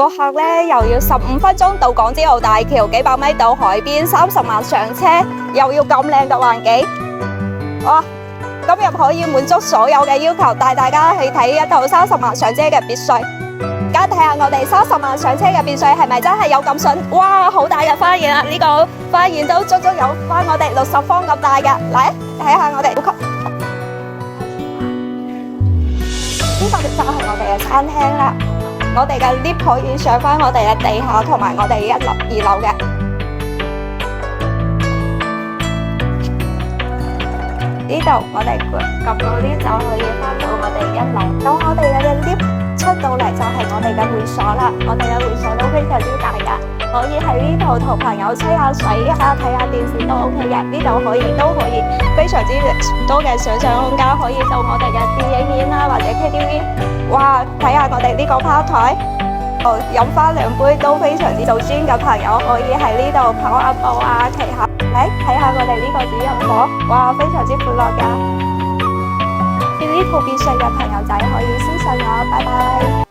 個客咧又要15分鐘到港珠澳大橋，幾百米到海邊，30萬上車，又要咁靚嘅環境，哇！今日可以滿足所有嘅要求，帶大家去睇一套30萬上車嘅別墅。而家睇下我哋30萬上車嘅別墅係咪真係有咁筍？哇，好大嘅花園啊！呢個花園都足足有翻我哋60方咁大㗎。嚟睇下我哋呢個就係我哋嘅餐廳啦。我哋嘅 lift 可以上翻我哋嘅地下同埋我哋1樓、2樓嘅。呢度我哋撳到 lift 就可以翻到我哋1樓。咁我哋嘅 lift 出到嚟就係我哋嘅會所啦。我哋嘅會所都非常之大噶，可以喺呢度同朋友吹下水啊，睇下電視都 OK 嘅。呢度都可以非常之多嘅想象空間，可以做我哋嘅電影院啦，或者 KTV。哇，睇下我哋呢個吧台，飲翻2杯都非常之做 gym 嘅朋友可以喺呢度跑下步啊，騎下。嚟睇下我哋呢個主人房，哇，非常之闊落噶。呢套別墅嘅朋友仔可以私信我，拜拜。